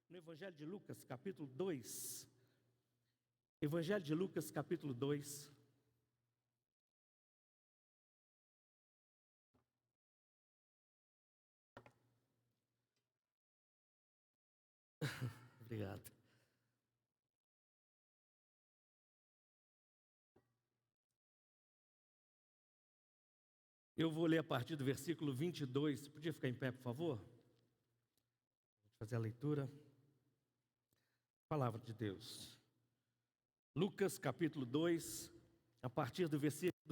no Evangelho de Lucas, capítulo 2. Evangelho de Lucas, capítulo 2. Obrigado. Eu vou ler a partir do versículo 22. Você podia ficar em pé, por favor? Vou fazer a leitura. Palavra de Deus. Lucas, capítulo 2, a partir do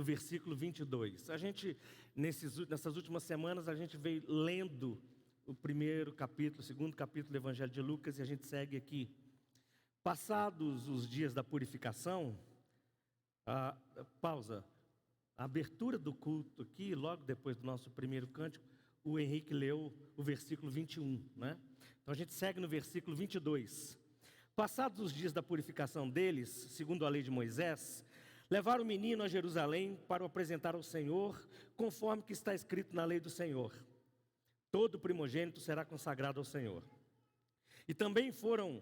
versículo 22. A gente, nessas últimas semanas, a gente veio lendo o primeiro capítulo, o segundo capítulo do Evangelho de Lucas, e a gente segue aqui. Passados os dias da purificação, pausa. A abertura do culto aqui, logo depois do nosso primeiro cântico, o Henrique leu o versículo 21, né? Então a gente segue no versículo 22. Passados os dias da purificação deles, segundo a lei de Moisés, levaram o menino a Jerusalém para o apresentar ao Senhor, conforme que está escrito na lei do Senhor. Todo primogênito será consagrado ao Senhor. E também foram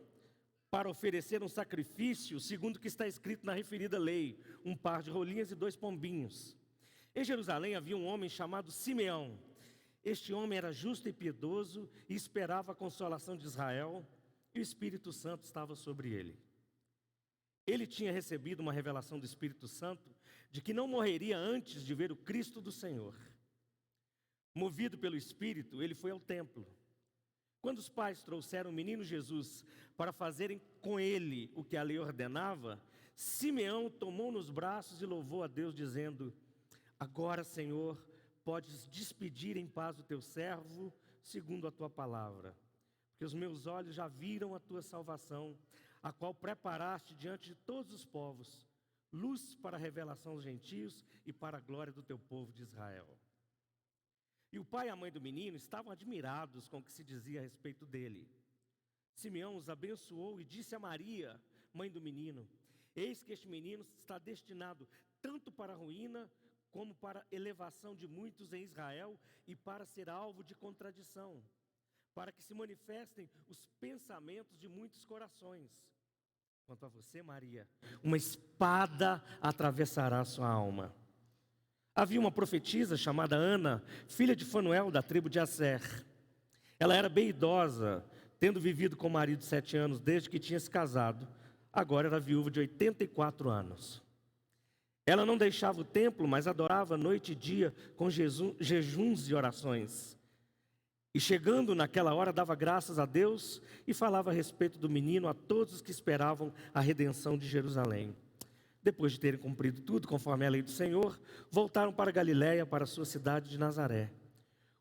para oferecer um sacrifício, segundo o que está escrito na referida lei, um par de rolinhas e 2 pombinhos. Em Jerusalém havia um homem chamado Simeão. Este homem era justo e piedoso e esperava a consolação de Israel, e o Espírito Santo estava sobre ele. Ele tinha recebido uma revelação do Espírito Santo de que não morreria antes de ver o Cristo do Senhor. Movido pelo Espírito, ele foi ao templo. Quando os pais trouxeram o menino Jesus para fazerem com ele o que a lei ordenava, Simeão tomou nos braços e louvou a Deus, dizendo: agora, Senhor, podes despedir em paz o teu servo, segundo a tua palavra. Porque os meus olhos já viram a tua salvação, a qual preparaste diante de todos os povos, luz para a revelação aos gentios e para a glória do teu povo de Israel. E o pai e a mãe do menino estavam admirados com o que se dizia a respeito dele. Simeão os abençoou e disse a Maria, mãe do menino: eis que este menino está destinado tanto para a ruína, como para a elevação de muitos em Israel, e para ser alvo de contradição, para que se manifestem os pensamentos de muitos corações. Quanto a você, Maria, uma espada atravessará a sua alma. Havia uma profetisa chamada Ana, filha de Fanuel, da tribo de Asser. Ela era bem idosa, tendo vivido com o marido 7 anos desde que tinha se casado. Agora era viúva de 84 anos. Ela não deixava o templo, mas adorava noite e dia com jejuns e orações. E chegando naquela hora, dava graças a Deus e falava a respeito do menino a todos os que esperavam a redenção de Jerusalém. Depois de terem cumprido tudo conforme a lei do Senhor, voltaram para Galiléia, para a sua cidade de Nazaré.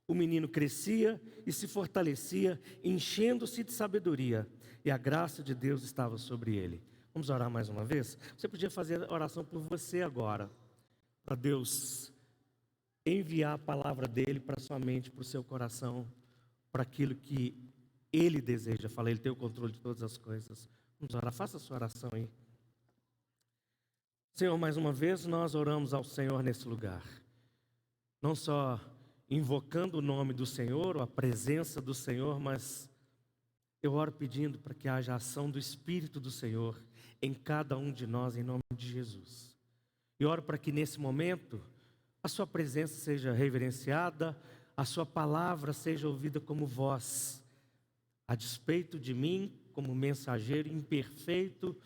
O menino crescia e se fortalecia, enchendo-se de sabedoria, e a graça de Deus estava sobre ele. Vamos orar mais uma vez? Você podia fazer a oração por você agora, para Deus enviar a palavra dele para a sua mente, para o seu coração, para aquilo que ele deseja. Ele tem o controle de todas as coisas. Vamos orar, faça a sua oração aí. Senhor, mais uma vez nós oramos ao Senhor nesse lugar, não só invocando o nome do Senhor, ou a presença do Senhor, mas eu oro pedindo para que haja ação do Espírito do Senhor em cada um de nós, em nome de Jesus. E oro para que nesse momento a sua presença seja reverenciada, a sua palavra seja ouvida como voz, a despeito de mim, como mensageiro imperfeito.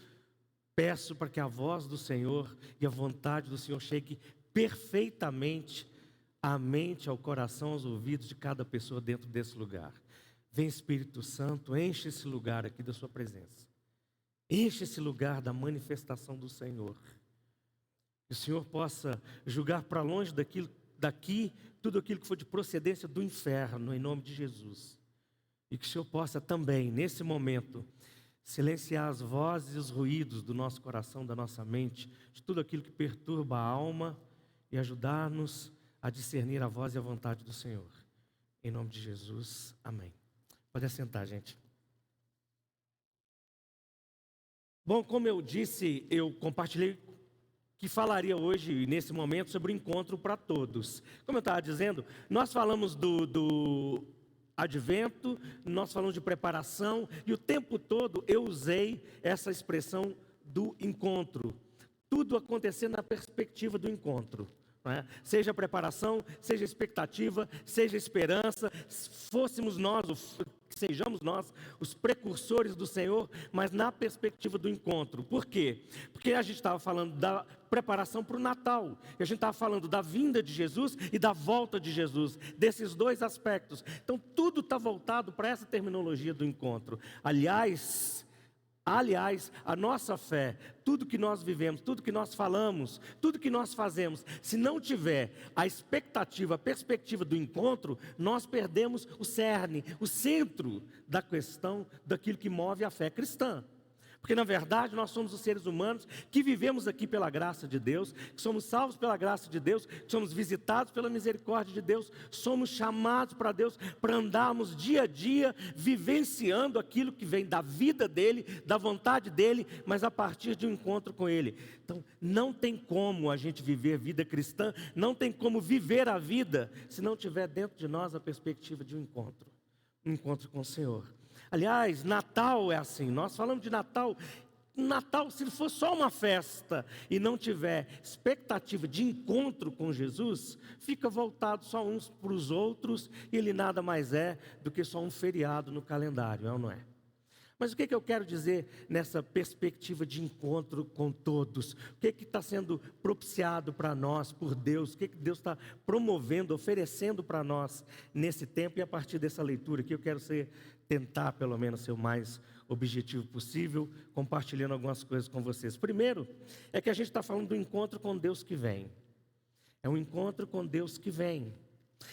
Peço para que a voz do Senhor e a vontade do Senhor chegue perfeitamente à mente, ao coração, aos ouvidos de cada pessoa dentro desse lugar. Vem, Espírito Santo, enche esse lugar aqui da sua presença. Enche esse lugar da manifestação do Senhor. Que o Senhor possa julgar para longe daqui tudo aquilo que for de procedência do inferno, em nome de Jesus. E que o Senhor possa também, nesse momento, silenciar as vozes e os ruídos do nosso coração, da nossa mente, de tudo aquilo que perturba a alma, e ajudar-nos a discernir a voz e a vontade do Senhor. Em nome de Jesus, amém. Pode assentar, gente. Bom, como eu disse, eu compartilhei que falaria hoje, nesse momento, sobre o encontro para todos. Como eu estava dizendo, nós falamos do advento, nós falamos de preparação, e o tempo todo eu usei essa expressão do encontro. Tudo acontecendo na perspectiva do encontro. Não é? Seja preparação, seja expectativa, seja esperança, sejamos nós os precursores do Senhor, mas na perspectiva do encontro. Por quê? Porque a gente estava falando da preparação para o Natal, e a gente estava falando da vinda de Jesus e da volta de Jesus, desses dois aspectos. Então tudo está voltado para essa terminologia do encontro. Aliás, a nossa fé, tudo que nós vivemos, tudo que nós falamos, tudo que nós fazemos, se não tiver a expectativa, a perspectiva do encontro, nós perdemos o cerne, o centro da questão daquilo que move a fé cristã. Porque na verdade nós somos os seres humanos que vivemos aqui pela graça de Deus, que somos salvos pela graça de Deus, que somos visitados pela misericórdia de Deus, somos chamados para Deus para andarmos dia a dia, vivenciando aquilo que vem da vida dEle, da vontade dEle, mas a partir de um encontro com Ele. Então não tem como a gente viver vida cristã, não tem como viver a vida, se não tiver dentro de nós a perspectiva de um encontro com o Senhor. Aliás, Natal é assim, nós falamos de Natal, se for só uma festa e não tiver expectativa de encontro com Jesus, fica voltado só uns para os outros e ele nada mais é do que só um feriado no calendário, é ou não é? Mas o que eu quero dizer nessa perspectiva de encontro com todos? O que está sendo propiciado para nós por Deus? O que Deus está promovendo, oferecendo para nós nesse tempo? E a partir dessa leitura aqui eu quero tentar pelo menos ser o mais objetivo possível, compartilhando algumas coisas com vocês. Primeiro, é que a gente está falando do encontro com Deus que vem. É um encontro com Deus que vem.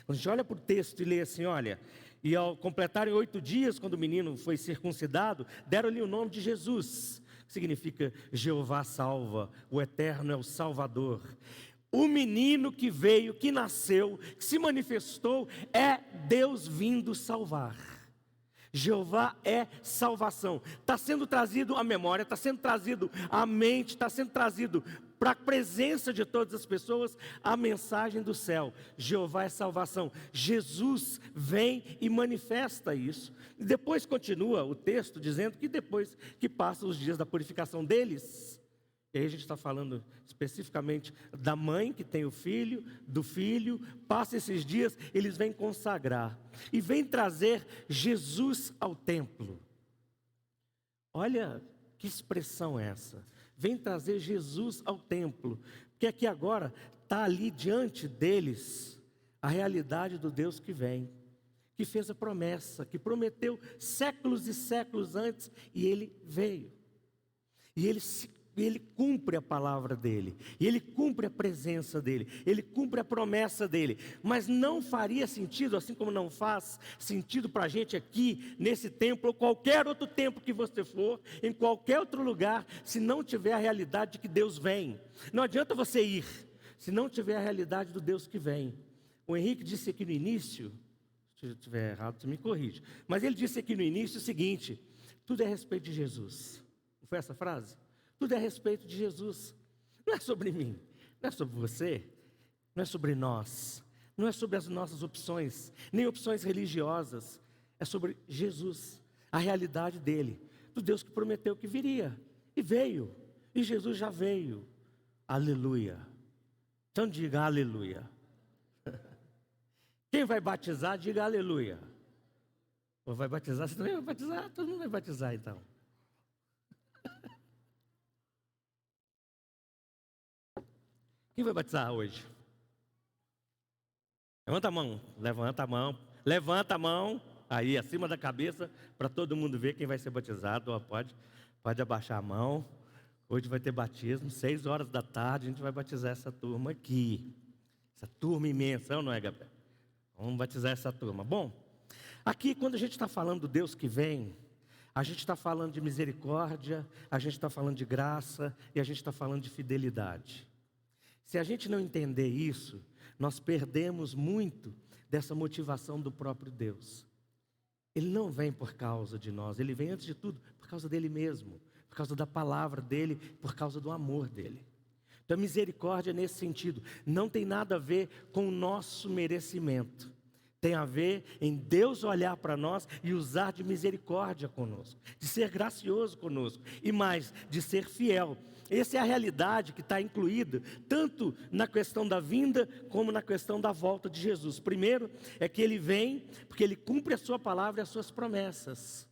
Quando a gente olha para o texto e lê assim, olha... E ao completarem 8 dias, quando o menino foi circuncidado, deram-lhe o nome de Jesus, que significa Jeová salva, o Eterno é o Salvador. O menino que veio, que nasceu, que se manifestou, é Deus vindo salvar. Jeová é salvação. Está sendo trazido à memória, está sendo trazido à mente, está sendo trazido para a presença de todas as pessoas a mensagem do céu. Jeová é salvação. Jesus vem e manifesta isso. E depois continua o texto dizendo que depois que passam os dias da purificação deles, e aí a gente está falando especificamente da mãe que tem o filho, do filho, passa esses dias, eles vêm consagrar. E vêm trazer Jesus ao templo. Olha que expressão é essa. Vem trazer Jesus ao templo. Porque aqui agora está ali diante deles a realidade do Deus que vem. Que fez a promessa, que prometeu séculos e séculos antes, e Ele veio. E Ele cumpre a palavra dEle, e Ele cumpre a presença dEle, Ele cumpre a promessa dEle. Mas não faria sentido, assim como não faz sentido para a gente aqui, nesse templo, ou qualquer outro templo que você for, em qualquer outro lugar, se não tiver a realidade de que Deus vem. Não adianta você ir, se não tiver a realidade do Deus que vem. O Henrique disse aqui no início, se eu estiver errado, você me corrige, mas ele disse aqui no início o seguinte: tudo é a respeito de Jesus. Não foi essa frase? Tudo é a respeito de Jesus. Não é sobre mim, não é sobre você, não é sobre nós, não é sobre as nossas opções, nem opções religiosas. É sobre Jesus, a realidade dele, do Deus que prometeu que viria, e veio, e Jesus já veio. Aleluia. Então diga aleluia. Quem vai batizar, diga aleluia. Ou vai batizar, você também vai batizar? Todo mundo vai batizar então. Quem vai batizar hoje? Levanta a mão, levanta a mão, levanta a mão, aí acima da cabeça, para todo mundo ver quem vai ser batizado. Ó, pode abaixar a mão. Hoje vai ter batismo, 6 horas da tarde, a gente vai batizar essa turma aqui. Essa turma imensa, não é, Gabriel? Vamos batizar essa turma. Bom, aqui quando a gente está falando do Deus que vem, a gente está falando de misericórdia, a gente está falando de graça e a gente está falando de fidelidade. Se a gente não entender isso, nós perdemos muito dessa motivação do próprio Deus. Ele não vem por causa de nós, Ele vem antes de tudo por causa dEle mesmo, por causa da palavra dEle, por causa do amor dEle. Então a misericórdia nesse sentido não tem nada a ver com o nosso merecimento. Tem a ver em Deus olhar para nós e usar de misericórdia conosco, de ser gracioso conosco e mais, de ser fiel. Essa é a realidade que está incluída tanto na questão da vinda como na questão da volta de Jesus. Primeiro é que Ele vem porque Ele cumpre a sua palavra e as suas promessas.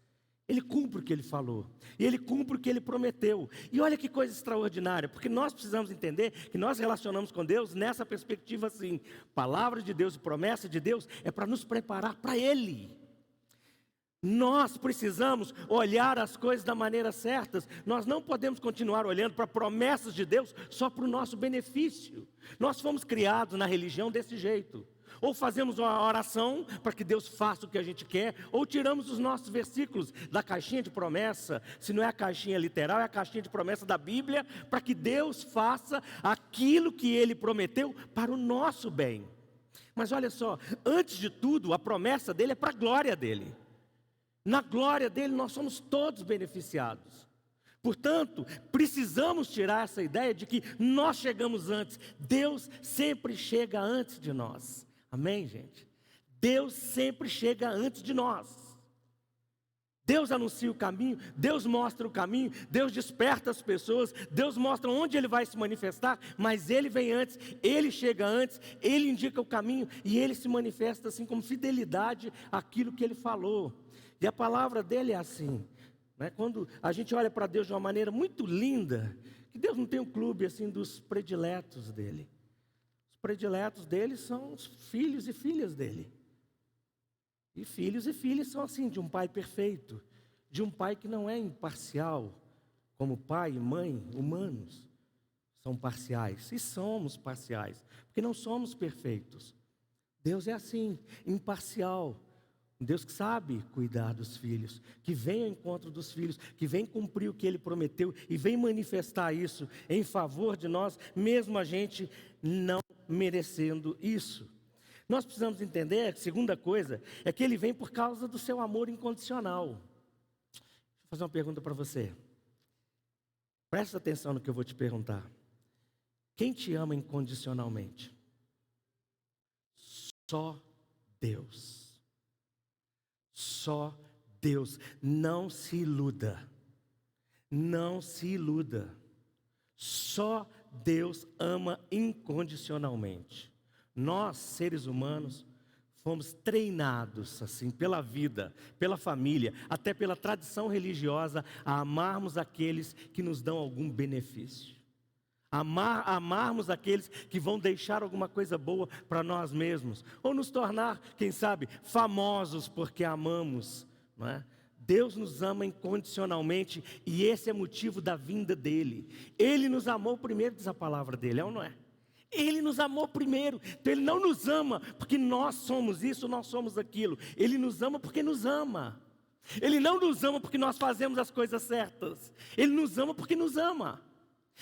Ele cumpre o que Ele falou, e Ele cumpre o que Ele prometeu. E olha que coisa extraordinária, porque nós precisamos entender que nós relacionamos com Deus nessa perspectiva assim. Palavra de Deus e promessa de Deus é para nos preparar para Ele. Nós precisamos olhar as coisas da maneira certa. Nós não podemos continuar olhando para promessas de Deus só para o nosso benefício. Nós fomos criados na religião desse jeito. Ou fazemos uma oração para que Deus faça o que a gente quer, ou tiramos os nossos versículos da caixinha de promessa, se não é a caixinha literal, é a caixinha de promessa da Bíblia, para que Deus faça aquilo que Ele prometeu para o nosso bem. Mas olha só, antes de tudo, a promessa dEle é para a glória dEle. Na glória dEle nós somos todos beneficiados. Portanto, precisamos tirar essa ideia de que nós chegamos antes. Deus sempre chega antes de nós. Amém, gente? Deus sempre chega antes de nós. Deus anuncia o caminho, Deus mostra o caminho, Deus desperta as pessoas, Deus mostra onde Ele vai se manifestar, mas Ele vem antes, Ele chega antes, Ele indica o caminho e Ele se manifesta assim como fidelidade àquilo que Ele falou. E a palavra dEle é assim, né? Quando a gente olha para Deus de uma maneira muito linda, que Deus não tem um clube assim dos prediletos dEle. Prediletos dele são os filhos e filhas dele. E filhos e filhas são assim, de um pai perfeito, de um pai que não é imparcial, como pai e mãe humanos são parciais, e somos parciais, porque não somos perfeitos. Deus é assim, imparcial, um Deus que sabe cuidar dos filhos, que vem ao encontro dos filhos, que vem cumprir o que Ele prometeu e vem manifestar isso em favor de nós, mesmo a gente não merecendo isso. Nós precisamos entender, a segunda coisa, é que Ele vem por causa do seu amor incondicional. Deixa eu fazer uma pergunta para você. Presta atenção no que eu vou te perguntar. Quem te ama incondicionalmente? Só Deus. Só Deus. Não se iluda. Não se iluda. Só Deus ama incondicionalmente. Nós, seres humanos, fomos treinados assim pela vida, pela família, até pela tradição religiosa, a amarmos aqueles que nos dão algum benefício. Amarmos aqueles que vão deixar alguma coisa boa para nós mesmos, ou nos tornar, quem sabe, famosos porque amamos, não é? Deus nos ama incondicionalmente e esse é motivo da vinda dEle. Ele nos amou primeiro, diz a palavra dEle, é ou não é? Ele nos amou primeiro, então Ele não nos ama porque nós somos isso, nós somos aquilo. Ele nos ama porque nos ama. Ele não nos ama porque nós fazemos as coisas certas. Ele nos ama porque nos ama.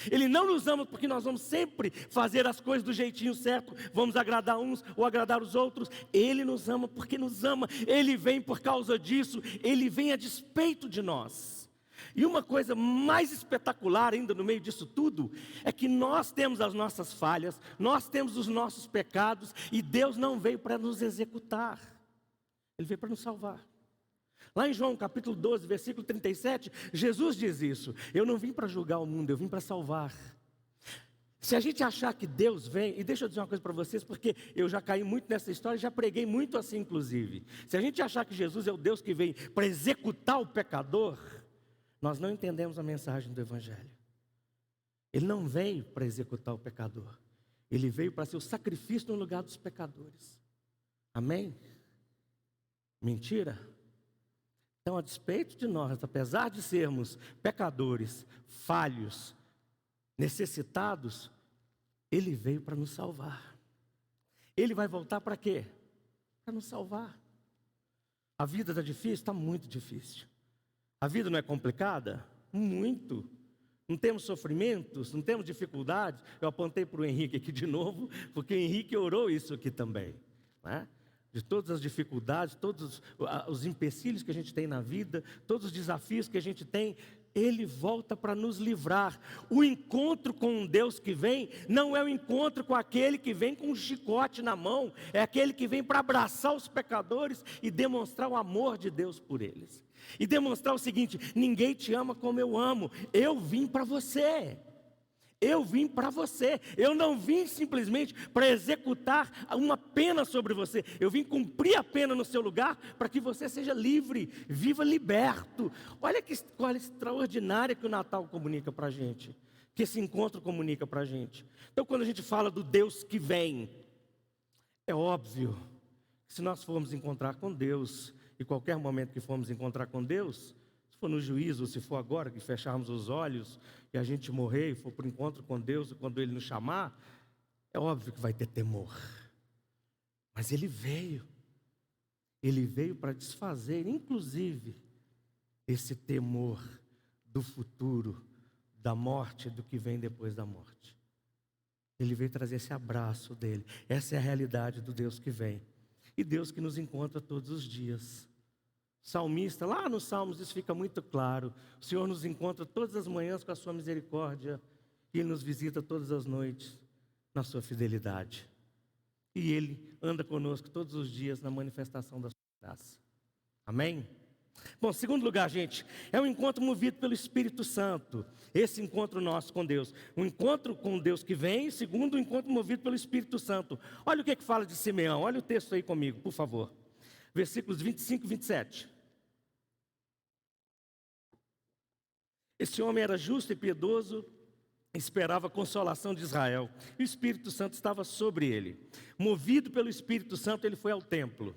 Ele não nos ama porque nós vamos sempre fazer as coisas do jeitinho certo, vamos agradar uns ou agradar os outros. Ele nos ama porque nos ama. Ele vem por causa disso, Ele vem a despeito de nós. E uma coisa mais espetacular ainda no meio disso tudo, é que nós temos as nossas falhas, nós temos os nossos pecados, e Deus não veio para nos executar, Ele veio para nos salvar. Lá em João capítulo 12, versículo 37, Jesus diz isso: eu não vim para julgar o mundo, eu vim para salvar. Se a gente achar que Deus vem, e deixa eu dizer uma coisa para vocês, porque eu já caí muito nessa história, já preguei muito assim inclusive. Se a gente achar que Jesus é o Deus que vem para executar o pecador, nós não entendemos a mensagem do Evangelho. Ele não veio para executar o pecador, Ele veio para ser o sacrifício no lugar dos pecadores. Amém? Mentira? Então, a despeito de nós, apesar de sermos pecadores, falhos, necessitados, Ele veio para nos salvar. Ele vai voltar para quê? Para nos salvar. A vida está difícil? Está muito difícil. A vida não é complicada? Muito. Não temos sofrimentos, não temos dificuldades. Eu apontei para o Henrique aqui de novo, porque o Henrique orou isso aqui também, né? De todas as dificuldades, todos os empecilhos que a gente tem na vida, todos os desafios que a gente tem, Ele volta para nos livrar. O encontro com um Deus que vem, não é o encontro com aquele que vem com um chicote na mão, é aquele que vem para abraçar os pecadores e demonstrar o amor de Deus por eles. E demonstrar o seguinte: ninguém te ama como eu amo, eu vim para você. Eu vim para você, eu não vim simplesmente para executar uma pena sobre você, eu vim cumprir a pena no seu lugar, para que você seja livre, viva liberto. Olha que coisa extraordinária que o Natal comunica para a gente, que esse encontro comunica para a gente. Então, quando a gente fala do Deus que vem, é óbvio que se nós formos encontrar com Deus, e qualquer momento que formos encontrar com Deus, se for no juízo, se for agora que fecharmos os olhos e a gente morrer e for para o encontro com Deus, e quando Ele nos chamar, é óbvio que vai ter temor. Mas Ele veio para desfazer, inclusive, esse temor do futuro, da morte, do que vem depois da morte. Ele veio trazer esse abraço dele. Essa é a realidade do Deus que vem. E Deus que nos encontra todos os dias. Salmista, lá nos Salmos isso fica muito claro. O Senhor nos encontra todas as manhãs com a sua misericórdia, e Ele nos visita todas as noites na sua fidelidade. E Ele anda conosco todos os dias na manifestação da sua graça. Amém? Bom, segundo lugar, gente, é um encontro movido pelo Espírito Santo. Esse encontro nosso com Deus. Um encontro com Deus que vem, segundo, um encontro movido pelo Espírito Santo. Olha o que fala de Simeão, olha o texto aí comigo, por favor. Versículos 25 e 27. Esse homem era justo e piedoso, esperava a consolação de Israel. E o Espírito Santo estava sobre ele. Movido pelo Espírito Santo, ele foi ao templo.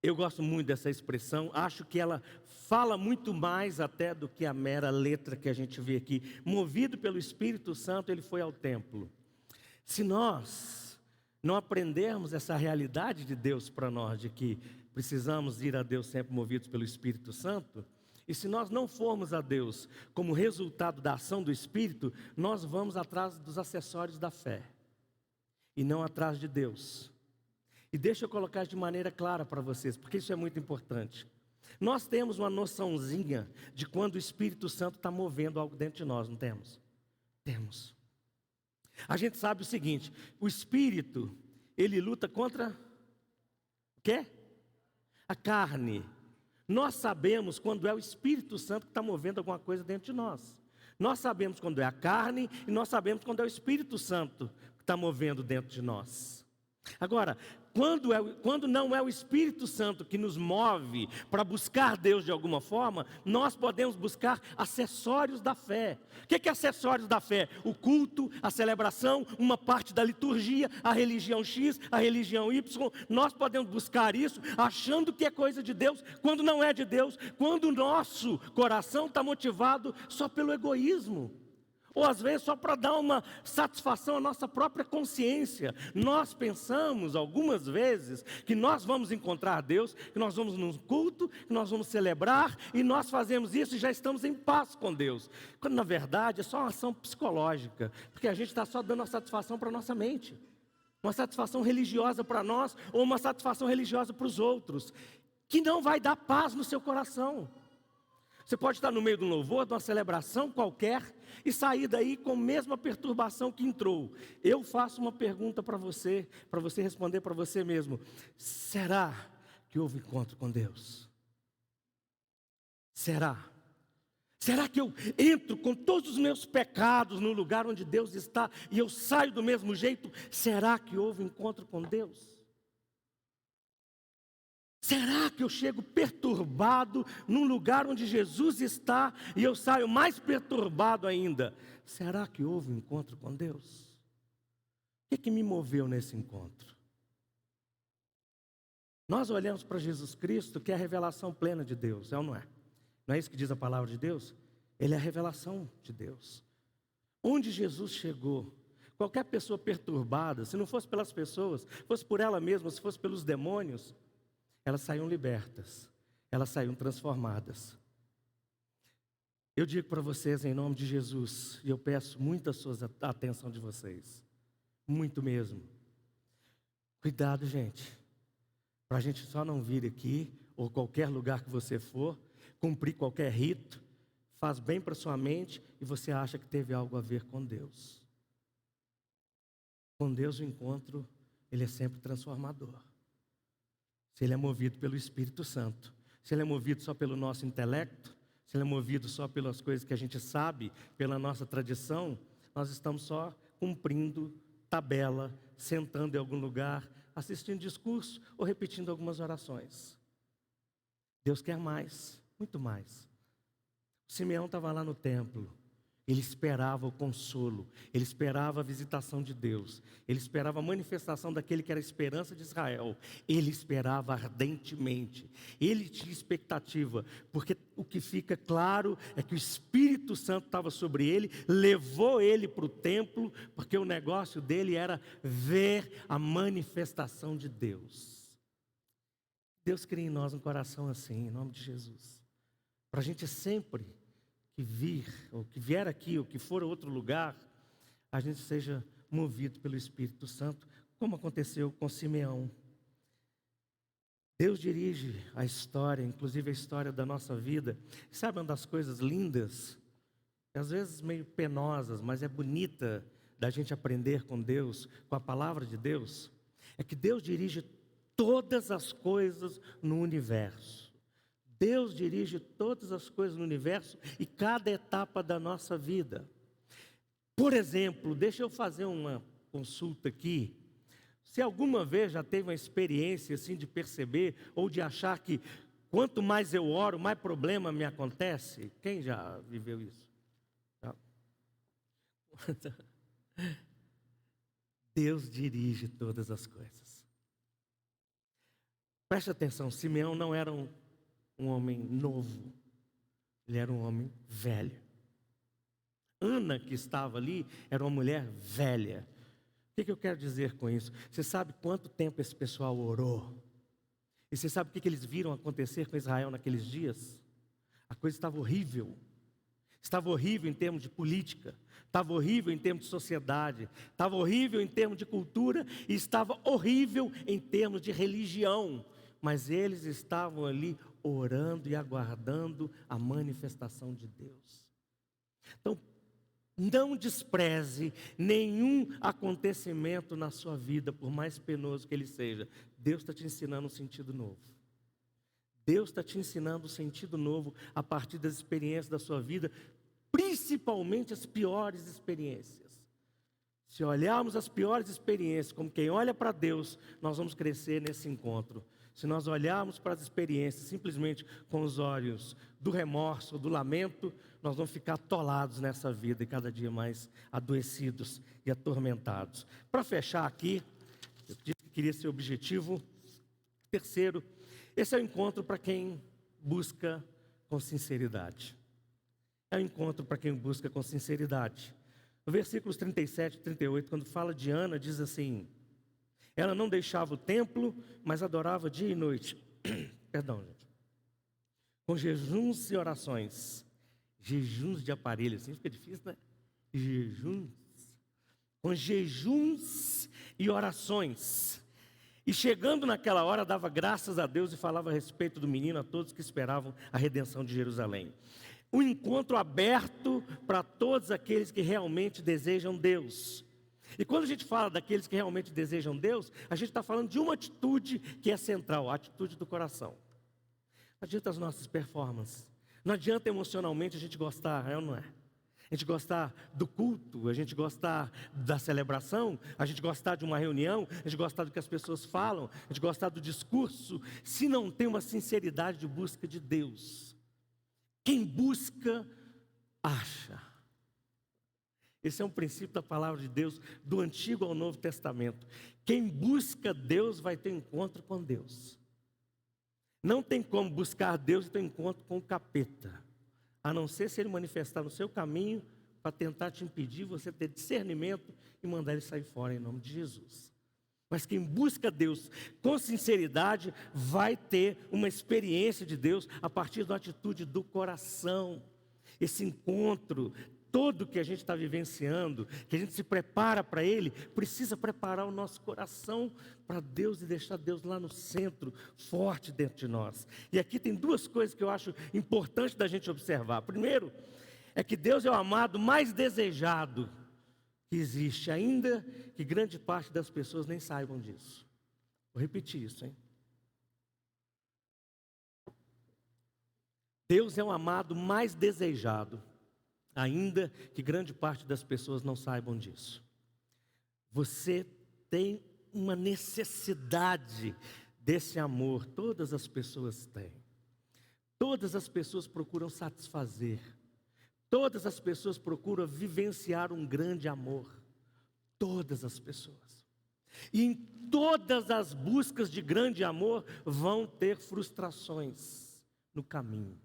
Eu gosto muito dessa expressão, acho que ela fala muito mais até do que a mera letra que a gente vê aqui. Movido pelo Espírito Santo, ele foi ao templo. Se nós não aprendermos essa realidade de Deus para nós, de que precisamos ir a Deus sempre movidos pelo Espírito Santo, e se nós não formos a Deus como resultado da ação do Espírito, nós vamos atrás dos acessórios da fé, e não atrás de Deus. E deixa eu colocar de maneira clara para vocês, porque isso é muito importante. Nós temos uma noçãozinha de quando o Espírito Santo está movendo algo dentro de nós, não temos? Temos. A gente sabe o seguinte, o Espírito, ele luta contra o quê? A carne. Nós sabemos quando é o Espírito Santo que está movendo alguma coisa dentro de nós. Nós sabemos quando é a carne e nós sabemos quando é o Espírito Santo que está movendo dentro de nós. Agora, quando não é o Espírito Santo que nos move para buscar Deus de alguma forma, nós podemos buscar acessórios da fé. O que é acessórios da fé? O culto, a celebração, uma parte da liturgia, a religião X, a religião Y. Nós podemos buscar isso achando que é coisa de Deus, quando não é de Deus, quando o nosso coração está motivado só pelo egoísmo. Ou às vezes só para dar uma satisfação à nossa própria consciência. Nós pensamos algumas vezes que nós vamos encontrar Deus, que nós vamos num culto, que nós vamos celebrar, e nós fazemos isso e já estamos em paz com Deus. Quando na verdade é só uma ação psicológica, porque a gente está só dando uma satisfação para a nossa mente. Uma satisfação religiosa para nós, ou uma satisfação religiosa para os outros, que não vai dar paz no seu coração. Você pode estar no meio de um louvor, de uma celebração qualquer, e sair daí com a mesma perturbação que entrou. Eu faço uma pergunta para você responder para você mesmo. Será que houve encontro com Deus? Será? Será que eu entro com todos os meus pecados no lugar onde Deus está e eu saio do mesmo jeito? Será que houve encontro com Deus? Será que eu chego perturbado num lugar onde Jesus está e eu saio mais perturbado ainda? Será que houve um encontro com Deus? O que me moveu nesse encontro? Nós olhamos para Jesus Cristo, que é a revelação plena de Deus, é ou não é? Não é isso que diz a palavra de Deus? Ele é a revelação de Deus. Onde Jesus chegou, qualquer pessoa perturbada, se não fosse pelas pessoas, fosse por ela mesma, se fosse pelos demônios, elas saíam libertas, elas saíam transformadas. Eu digo para vocês em nome de Jesus, e eu peço muita a atenção de vocês, muito mesmo. Cuidado, gente, para a gente só não vir aqui, ou qualquer lugar que você for, cumprir qualquer rito, faz bem para sua mente e você acha que teve algo a ver com Deus. Com Deus o encontro, ele é sempre transformador. Se ele é movido pelo Espírito Santo, se ele é movido só pelo nosso intelecto, se ele é movido só pelas coisas que a gente sabe, pela nossa tradição, nós estamos só cumprindo tabela, sentando em algum lugar, assistindo discurso ou repetindo algumas orações. Deus quer mais, muito mais. Simeão estava lá no templo, ele esperava o consolo, ele esperava a visitação de Deus, ele esperava a manifestação daquele que era a esperança de Israel, ele esperava ardentemente, ele tinha expectativa, porque o que fica claro é que o Espírito Santo estava sobre ele, levou ele para o templo, porque o negócio dele era ver a manifestação de Deus. Deus cria em nós um coração assim, em nome de Jesus, para a gente sempre que vir, ou que vier aqui, ou que for a outro lugar, a gente seja movido pelo Espírito Santo, como aconteceu com Simeão. Deus dirige a história, inclusive a história da nossa vida. Sabe uma das coisas lindas, às vezes meio penosas, mas é bonita da gente aprender com Deus, com a palavra de Deus? É que Deus dirige todas as coisas no universo. Deus dirige todas as coisas no universo e cada etapa da nossa vida. Por exemplo, deixa eu fazer uma consulta aqui. Se alguma vez já teve uma experiência assim de perceber ou de achar que quanto mais eu oro, mais problema me acontece? Quem já viveu isso? Já? Deus dirige todas as coisas. Preste atenção, Simeão não era um homem novo, ele era um homem velho. Ana, que estava ali, era uma mulher velha. O que eu quero dizer com isso? Você sabe quanto tempo esse pessoal orou? E você sabe o que eles viram acontecer com Israel naqueles dias? A coisa estava horrível. Estava horrível em termos de política, estava horrível em termos de sociedade, estava horrível em termos de cultura e estava horrível em termos de religião. Mas eles estavam ali orando e aguardando a manifestação de Deus. Então, não despreze nenhum acontecimento na sua vida, por mais penoso que ele seja. Deus está te ensinando um sentido novo. Deus está te ensinando um sentido novo a partir das experiências da sua vida, principalmente as piores experiências. Se olharmos as piores experiências como quem olha para Deus, nós vamos crescer nesse encontro. Se nós olharmos para as experiências simplesmente com os olhos do remorso, do lamento, nós vamos ficar atolados nessa vida e cada dia mais adoecidos e atormentados. Para fechar aqui, eu disse que queria ser objetivo. Terceiro, esse é o encontro para quem busca com sinceridade. É o encontro para quem busca com sinceridade. No versículos 37 e 38, quando fala de Ana, diz assim: ela não deixava o templo, mas adorava dia e noite. Perdão, gente. Com jejuns e orações. Jejuns de aparelho, assim fica difícil, né? Jejuns. Com jejuns e orações. E chegando naquela hora, dava graças a Deus e falava a respeito do menino a todos que esperavam a redenção de Jerusalém. Um encontro aberto para todos aqueles que realmente desejam Deus. E quando a gente fala daqueles que realmente desejam Deus, a gente está falando de uma atitude que é central, a atitude do coração. Não adianta as nossas performances, não adianta emocionalmente a gente gostar, é ou não é? A gente gostar do culto, a gente gostar da celebração, a gente gostar de uma reunião, a gente gostar do que as pessoas falam, a gente gostar do discurso, se não tem uma sinceridade de busca de Deus. Quem busca, acha. Esse é um princípio da palavra de Deus, do Antigo ao Novo Testamento. Quem busca Deus vai ter encontro com Deus. Não tem como buscar Deus e ter encontro com o capeta, a não ser se ele manifestar no seu caminho para tentar te impedir, você ter discernimento e mandar ele sair fora em nome de Jesus. Mas quem busca Deus com sinceridade vai ter uma experiência de Deus a partir da atitude do coração. Esse encontro todo que a gente está vivenciando, que a gente se prepara para ele, precisa preparar o nosso coração para Deus e deixar Deus lá no centro, forte dentro de nós. E aqui tem duas coisas que eu acho importante da gente observar. Primeiro, é que Deus é o amado mais desejado que existe, ainda que grande parte das pessoas nem saibam disso. Vou repetir isso, hein? Deus é o amado mais desejado, ainda que grande parte das pessoas não saibam disso. Você tem uma necessidade desse amor, todas as pessoas têm. Todas as pessoas procuram satisfazer. Todas as pessoas procuram vivenciar um grande amor. Todas as pessoas. E em todas as buscas de grande amor vão ter frustrações no caminho.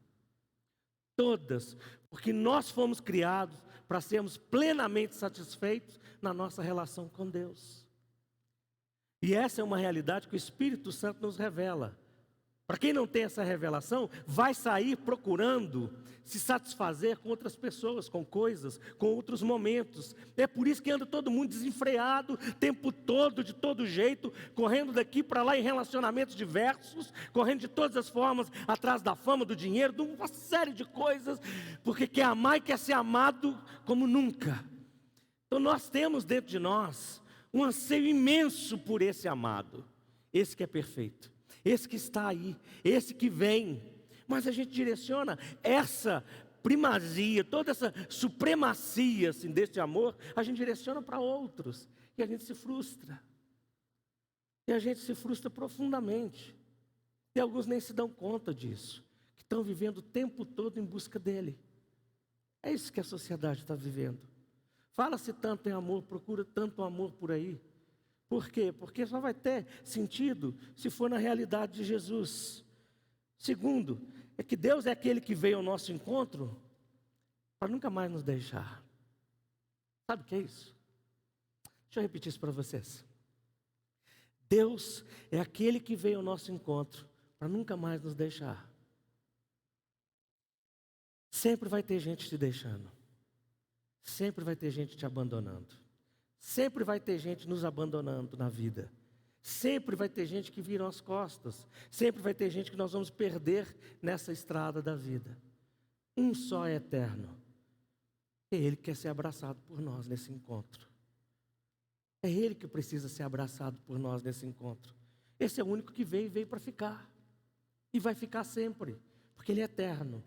Todas, porque nós fomos criados para sermos plenamente satisfeitos na nossa relação com Deus. E essa é uma realidade que o Espírito Santo nos revela. Para quem não tem essa revelação, vai sair procurando se satisfazer com outras pessoas, com coisas, com outros momentos. É por isso que anda todo mundo desenfreado, o tempo todo, de todo jeito, correndo daqui para lá em relacionamentos diversos, correndo de todas as formas, atrás da fama, do dinheiro, de uma série de coisas, porque quer amar e quer ser amado como nunca. Então nós temos dentro de nós um anseio imenso por esse amado, esse que é perfeito. Esse que está aí, esse que vem, mas a gente direciona essa primazia, toda essa supremacia assim, desse amor, a gente direciona para outros, e a gente se frustra, e a gente se frustra profundamente, e alguns nem se dão conta disso, que estão vivendo o tempo todo em busca dele. É isso que a sociedade está vivendo. Fala-se tanto em amor, procura tanto amor por aí. Por quê? Porque só vai ter sentido se for na realidade de Jesus. Segundo, é que Deus é aquele que veio ao nosso encontro para nunca mais nos deixar. Sabe o que é isso? Deixa eu repetir isso para vocês. Deus é aquele que veio ao nosso encontro para nunca mais nos deixar. Sempre vai ter gente te deixando. Sempre vai ter gente te abandonando. Sempre vai ter gente nos abandonando na vida. Sempre vai ter gente que vira as costas. Sempre vai ter gente que nós vamos perder nessa estrada da vida. Um só é eterno. É Ele que quer ser abraçado por nós nesse encontro. É Ele que precisa ser abraçado por nós nesse encontro. Esse é o único que veio e veio para ficar. E vai ficar sempre, porque Ele é eterno.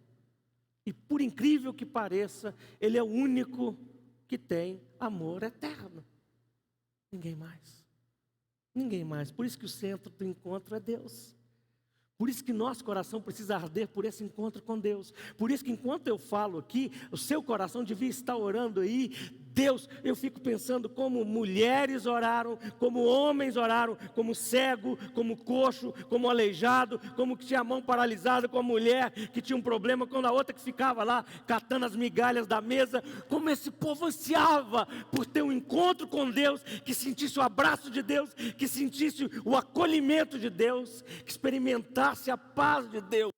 E por incrível que pareça, Ele é o único que tem amor eterno. Ninguém mais. Ninguém mais. Por isso que o centro do encontro é Deus. Por isso que nosso coração precisa arder por esse encontro com Deus. Por isso que enquanto eu falo aqui, o seu coração devia estar orando aí. Deus, eu fico pensando como mulheres oraram, como homens oraram, como cego, como coxo, como aleijado, como que tinha a mão paralisada, como a mulher que tinha um problema, como a outra que ficava lá catando as migalhas da mesa. Como esse povo ansiava por ter um encontro com Deus, que sentisse o abraço de Deus, que sentisse o acolhimento de Deus, que experimentasse a paz de Deus.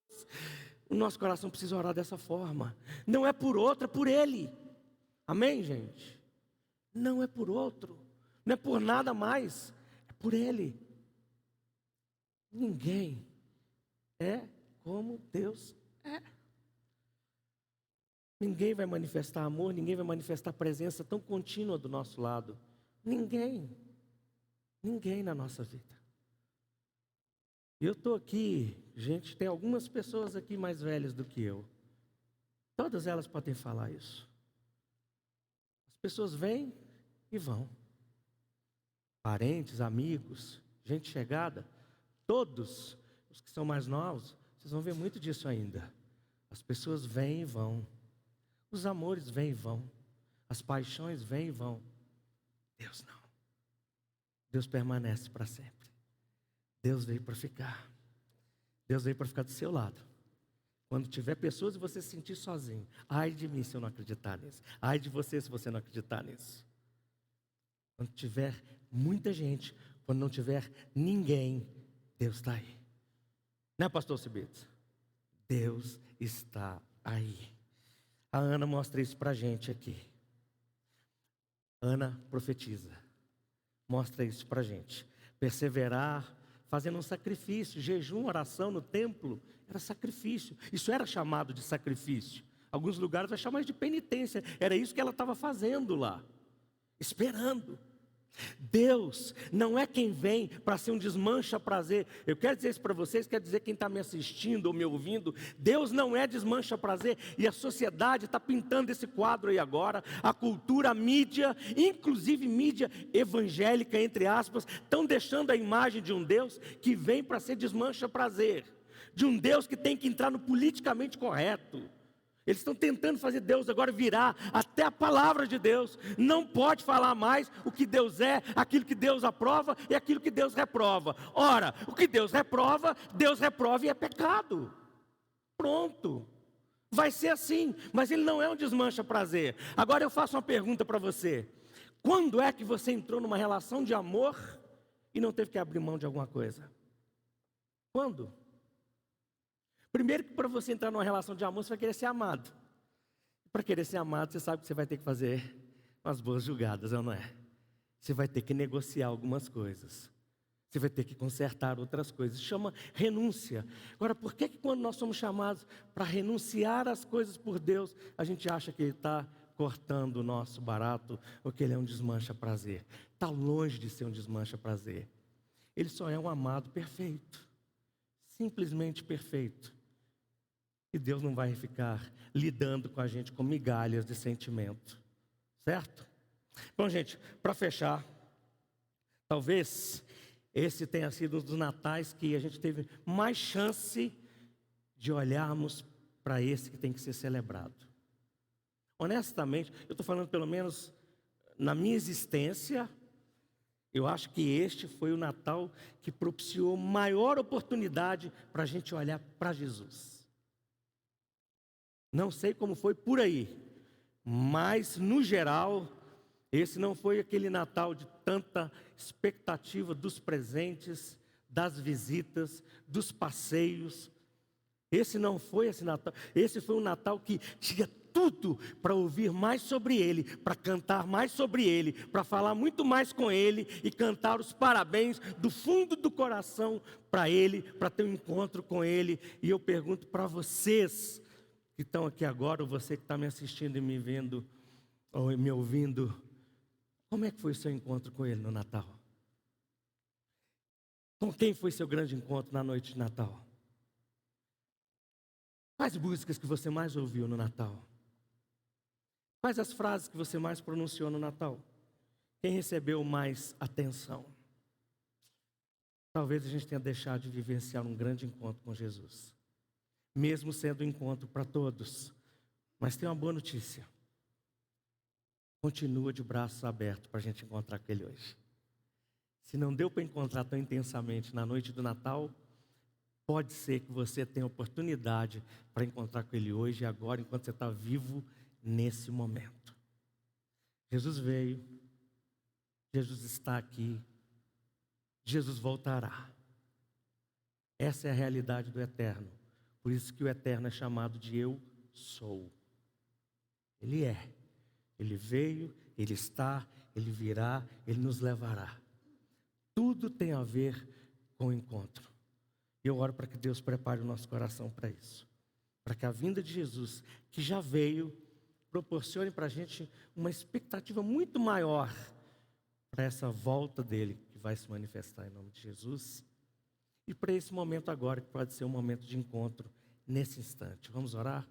O nosso coração precisa orar dessa forma. Não é por outro, é por Ele. Amém, gente? Não é por outro, não é por nada mais, é por Ele. Ninguém é como Deus é. Ninguém vai manifestar amor, ninguém vai manifestar presença tão contínua do nosso lado. Ninguém. Ninguém na nossa vida. Eu estou aqui, gente, tem algumas pessoas aqui mais velhas do que eu. Todas elas podem falar isso. As pessoas vêm e vão. Parentes, amigos, gente chegada, todos os que são mais novos, vocês vão ver muito disso ainda. As pessoas vêm e vão. Os amores vêm e vão. As paixões vêm e vão. Deus não. Deus permanece para sempre. Deus veio para ficar. Deus veio para ficar do seu lado. Quando tiver pessoas e você se sentir sozinho, ai de mim se eu não acreditar nisso. Ai de você se você não acreditar nisso. Quando tiver muita gente, quando não tiver ninguém, Deus está aí. Não é, pastor Cibito? Deus está aí. A Ana mostra isso para a gente aqui. Ana profetiza. Mostra isso para a gente. Perseverar, fazendo um sacrifício, jejum, oração no templo, era sacrifício. Isso era chamado de sacrifício. Alguns lugares vai chamar de penitência. Era isso que ela estava fazendo lá. Esperando. Deus não é quem vem para ser um desmancha-prazer. Eu quero dizer isso para vocês, quero dizer quem está me assistindo ou me ouvindo. Deus não é desmancha-prazer. E a sociedade está pintando esse quadro aí agora. A cultura, a mídia, inclusive mídia evangélica, entre aspas, estão deixando a imagem de um Deus que vem para ser desmancha-prazer. De um Deus que tem que entrar no politicamente correto. Eles estão tentando fazer Deus agora virar até a palavra de Deus. Não pode falar mais o que Deus é, aquilo que Deus aprova e aquilo que Deus reprova. Ora, o que Deus reprova e é pecado. Pronto. Vai ser assim, mas ele não é um desmancha-prazer. Agora eu faço uma pergunta para você. Quando é que você entrou numa relação de amor e não teve que abrir mão de alguma coisa? Quando? Primeiro que para você entrar numa relação de amor, você vai querer ser amado. Para querer ser amado, você sabe que você vai ter que fazer umas boas julgadas, não é? Você vai ter que negociar algumas coisas. Você vai ter que consertar outras coisas. Chama renúncia. Agora, por que quando nós somos chamados para renunciar às coisas por Deus, a gente acha que Ele está cortando o nosso barato ou que Ele é um desmancha-prazer? Está longe de ser um desmancha-prazer. Ele só é um amado perfeito. Simplesmente perfeito. E Deus não vai ficar lidando com a gente com migalhas de sentimento. Certo? Bom, gente, para fechar, talvez esse tenha sido um dos natais que a gente teve mais chance de olharmos para esse que tem que ser celebrado. Honestamente, eu estou falando pelo menos na minha existência, eu acho que este foi o Natal que propiciou maior oportunidade para a gente olhar para Jesus. Não sei como foi por aí, mas no geral, esse não foi aquele Natal de tanta expectativa dos presentes, das visitas, dos passeios. Esse não foi esse Natal, esse foi um Natal que tinha tudo para ouvir mais sobre Ele, para cantar mais sobre Ele, para falar muito mais com Ele e cantar os parabéns do fundo do coração para Ele, para ter um encontro com Ele. E eu pergunto para vocês que estão aqui agora, ou você que está me assistindo e me vendo, ou me ouvindo, como é que foi o seu encontro com Ele no Natal? Com quem foi seu grande encontro na noite de Natal? Quais músicas que você mais ouviu no Natal? Quais as frases que você mais pronunciou no Natal? Quem recebeu mais atenção? Talvez a gente tenha deixado de vivenciar um grande encontro com Jesus. Mesmo sendo um encontro para todos. Mas tem uma boa notícia. Continua de braços abertos para a gente encontrar com Ele hoje. Se não deu para encontrar tão intensamente na noite do Natal, pode ser que você tenha oportunidade para encontrar com Ele hoje e agora, enquanto você está vivo nesse momento. Jesus veio, Jesus está aqui, Jesus voltará. Essa é a realidade do eterno. Por isso que o eterno é chamado de Eu Sou. Ele é. Ele veio, Ele está, Ele virá, Ele nos levará. Tudo tem a ver com o encontro. E eu oro para que Deus prepare o nosso coração para isso. Para que a vinda de Jesus, que já veio, proporcione para a gente uma expectativa muito maior para essa volta dele, que vai se manifestar em nome de Jesus. E para esse momento agora, que pode ser um momento de encontro nesse instante. Vamos orar?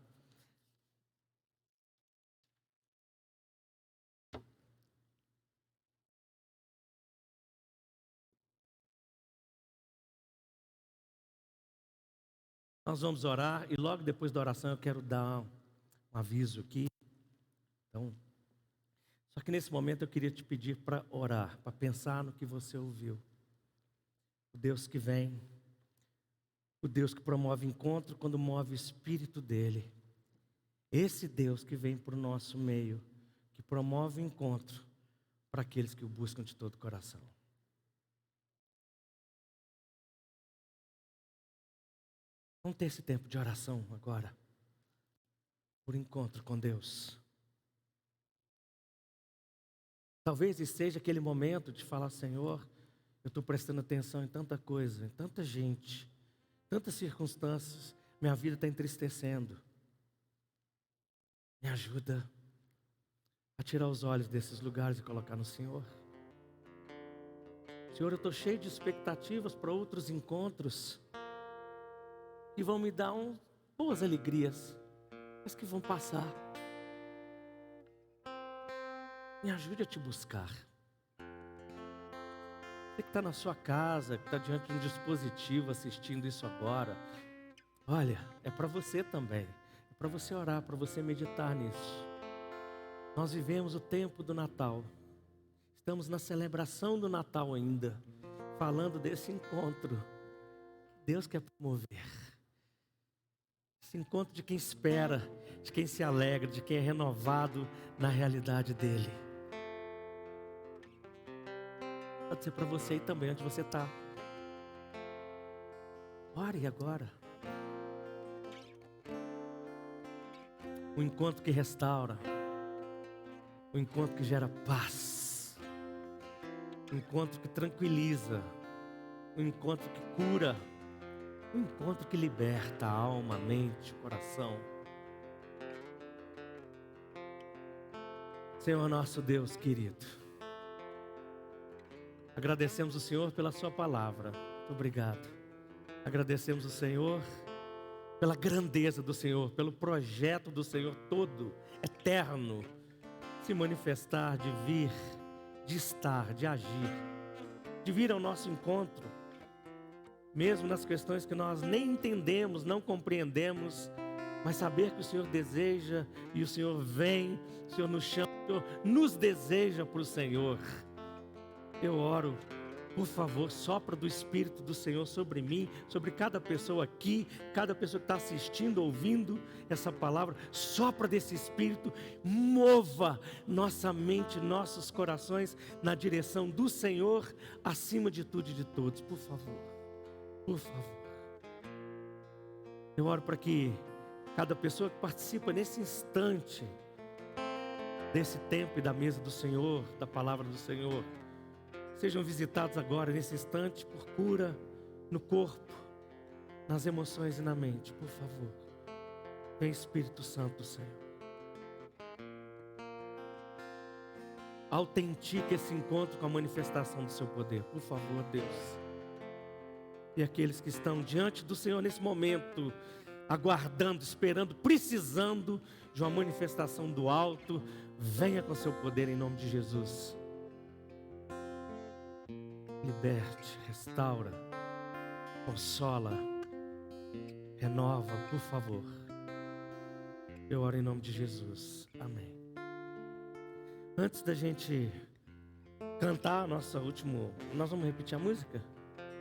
Nós vamos orar e logo depois da oração eu quero dar um aviso aqui. Então, só que nesse momento eu queria te pedir para orar, para pensar no que você ouviu. O Deus que vem, o Deus que promove encontro quando move o Espírito dEle. Esse Deus que vem para o nosso meio, que promove encontro para aqueles que o buscam de todo o coração. Vamos ter esse tempo de oração agora. por encontro com Deus. Talvez esse seja aquele momento de falar: Senhor, eu estou prestando atenção em tanta coisa, em tanta gente, tantas circunstâncias, minha vida está entristecendo. Me ajuda a tirar os olhos desses lugares e colocar no Senhor. Senhor, eu estou cheio de expectativas para outros encontros que vão me dar boas alegrias, mas que vão passar. Me ajude a te buscar. Você que está na sua casa, que está diante de um dispositivo assistindo isso agora, olha, é para você também. É para você orar, para você meditar nisso. Nós vivemos o tempo do Natal. Estamos na celebração do Natal ainda, falando desse encontro. Deus quer promover. Esse encontro de quem espera, de quem se alegra, de quem é renovado na realidade dele. Pode ser para você aí também, onde você está. Ore agora. Um encontro que restaura. Um encontro que gera paz. Um encontro que tranquiliza. Um encontro que cura. Um encontro que liberta a alma, a mente, o coração. Senhor nosso Deus querido, agradecemos o Senhor pela sua palavra. Muito obrigado. Agradecemos o Senhor pela grandeza do Senhor, pelo projeto do Senhor todo, eterno, se manifestar, de vir, de estar, de agir, de vir ao nosso encontro, mesmo nas questões que nós nem entendemos, não compreendemos, mas saber que o Senhor deseja e o Senhor vem, o Senhor nos chama, o Senhor nos deseja para o Senhor. Eu oro, por favor, sopra do Espírito do Senhor sobre mim, sobre cada pessoa aqui, cada pessoa que está assistindo, ouvindo essa palavra. Sopra desse Espírito, mova nossa mente, nossos corações na direção do Senhor, acima de tudo e de todos, por favor. Por favor. Eu oro para que cada pessoa que participa nesse instante, desse tempo e da mesa do Senhor, da palavra do Senhor, sejam visitados agora, nesse instante, por cura no corpo, nas emoções e na mente, por favor. Vem Espírito Santo, Senhor. Autentique esse encontro com a manifestação do seu poder, por favor, Deus. E aqueles que estão diante do Senhor nesse momento, aguardando, esperando, precisando de uma manifestação do alto, venha com seu poder em nome de Jesus. Liberte, restaura, consola, renova, por favor. Eu oro em nome de Jesus. Amém. Antes da gente cantar nós vamos repetir a música?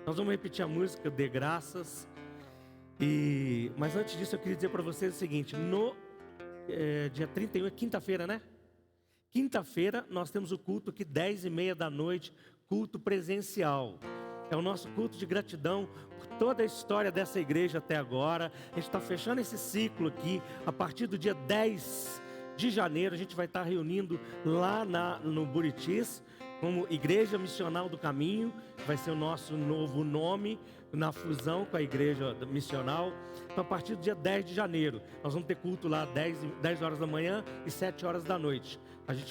Nós vamos repetir a música, Dê Graças. Mas antes disso eu queria dizer para vocês o seguinte, dia 31 é quinta-feira, né? Quinta-feira nós temos o culto aqui 10h30 da noite, culto presencial. É o nosso culto de gratidão por toda a história dessa igreja até agora. A gente está fechando esse ciclo aqui. A partir do dia 10 de janeiro a gente vai estar reunindo lá no Buritis, como Igreja Missional do Caminho. Vai ser o nosso novo nome, na fusão com a Igreja Missional. Então a partir do dia 10 de janeiro, nós vamos ter culto lá 10 horas da manhã e 7 horas da noite.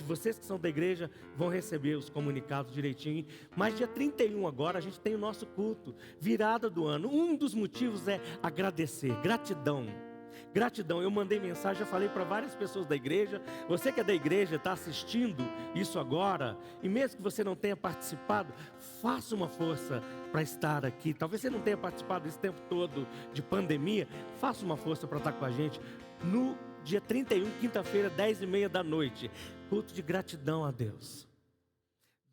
Vocês que são da igreja vão receber os comunicados direitinho. Mas dia 31 agora a gente tem o nosso culto, virada do ano. Um dos motivos é agradecer, gratidão. Gratidão, eu mandei mensagem, já falei para várias pessoas da igreja. Você que é da igreja, está assistindo isso agora, e mesmo que você não tenha participado, faça uma força para estar aqui. Talvez você não tenha participado desse tempo todo de pandemia, faça uma força para estar com a gente no dia 31, quinta-feira, 10h30 da noite. Culto de gratidão a Deus.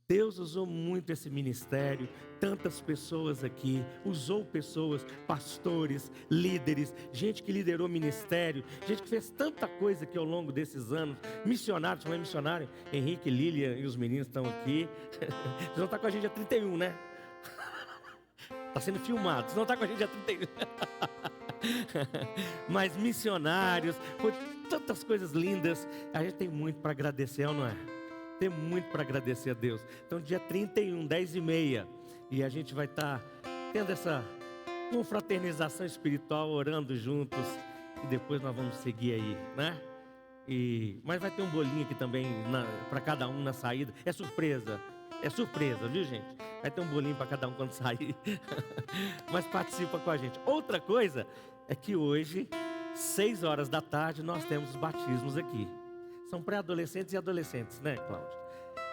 Deus usou muito esse ministério, tantas pessoas aqui, usou pessoas, pastores, líderes, gente que liderou ministério, gente que fez tanta coisa aqui ao longo desses anos, missionários, não é missionário? Henrique, Lilian e os meninos estão aqui. Vocês vão estar com a gente dia 31, né? Está sendo filmado, vocês vão estar com a gente dia 31. mais missionários, por tantas coisas lindas. A gente tem muito para agradecer, ou não é? Tem muito para agradecer a Deus. Então, dia 31, 10h30, e a gente vai estar tendo essa confraternização espiritual, orando juntos, e depois nós vamos seguir aí, né? Mas vai ter um bolinho aqui também para cada um na saída. É surpresa, viu, gente? Vai ter um bolinho para cada um quando sair. Mas participa com a gente. Outra coisa é que hoje, 6h da tarde, nós temos os batismos aqui. São pré-adolescentes e adolescentes, né, Cláudio?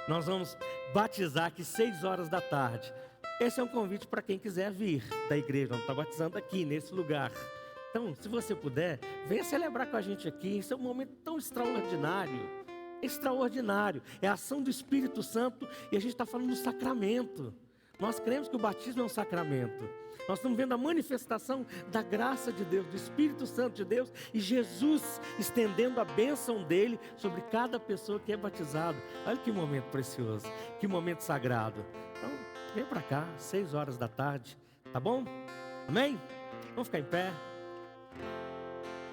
Nós vamos batizar aqui 6h da tarde. Esse é um convite para quem quiser vir da igreja. Vamos estar batizando aqui, nesse lugar. Então, se você puder, venha celebrar com a gente aqui. Isso é um momento tão extraordinário. Extraordinário. É a ação do Espírito Santo e a gente está falando do sacramento. Nós cremos que o batismo é um sacramento. Nós estamos vendo a manifestação da graça de Deus, do Espírito Santo de Deus, e Jesus estendendo a bênção dele sobre cada pessoa que é batizada. Olha que momento precioso, que momento sagrado. Então, vem para cá, 6h da tarde, tá bom? Amém? Vamos ficar em pé.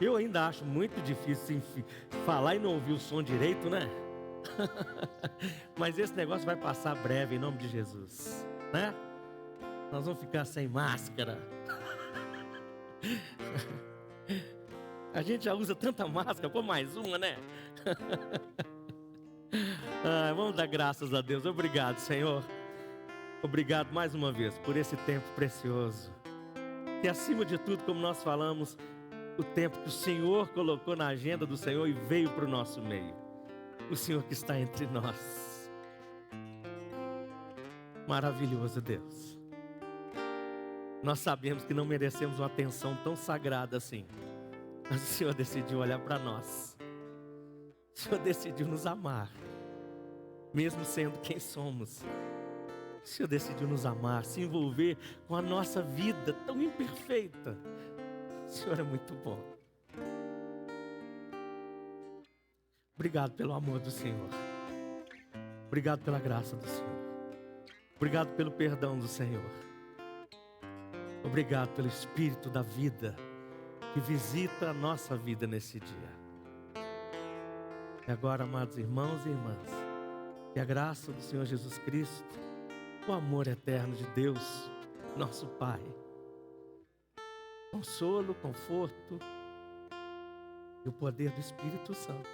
Eu ainda acho muito difícil falar e não ouvir o som direito, né? Mas esse negócio vai passar breve, em nome de Jesus, né? Nós vamos ficar sem máscara. A gente já usa tanta máscara, pô, mais uma, né? Vamos dar graças a Deus. Obrigado, Senhor. Obrigado mais uma vez por esse tempo precioso. E acima de tudo, como nós falamos, o tempo que o Senhor colocou na agenda do Senhor e veio para o nosso meio. O Senhor que está entre nós. Maravilhoso Deus. Nós sabemos que não merecemos uma atenção tão sagrada assim. Mas o Senhor decidiu olhar para nós. O Senhor decidiu nos amar. Mesmo sendo quem somos. O Senhor decidiu nos amar, se envolver com a nossa vida tão imperfeita. O Senhor é muito bom. Obrigado pelo amor do Senhor. Obrigado pela graça do Senhor. Obrigado pelo perdão do Senhor. Obrigado pelo Espírito da vida que visita a nossa vida nesse dia. E agora, amados irmãos e irmãs, que a graça do Senhor Jesus Cristo, o amor eterno de Deus, nosso Pai, consolo, conforto e o poder do Espírito Santo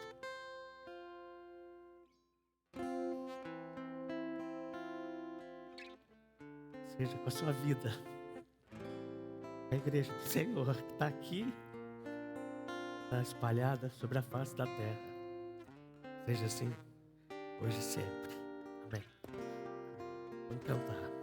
seja com a sua vida. A igreja do Senhor que está aqui, está espalhada sobre a face da terra. Seja assim, hoje e sempre. Amém. Vamos cantar.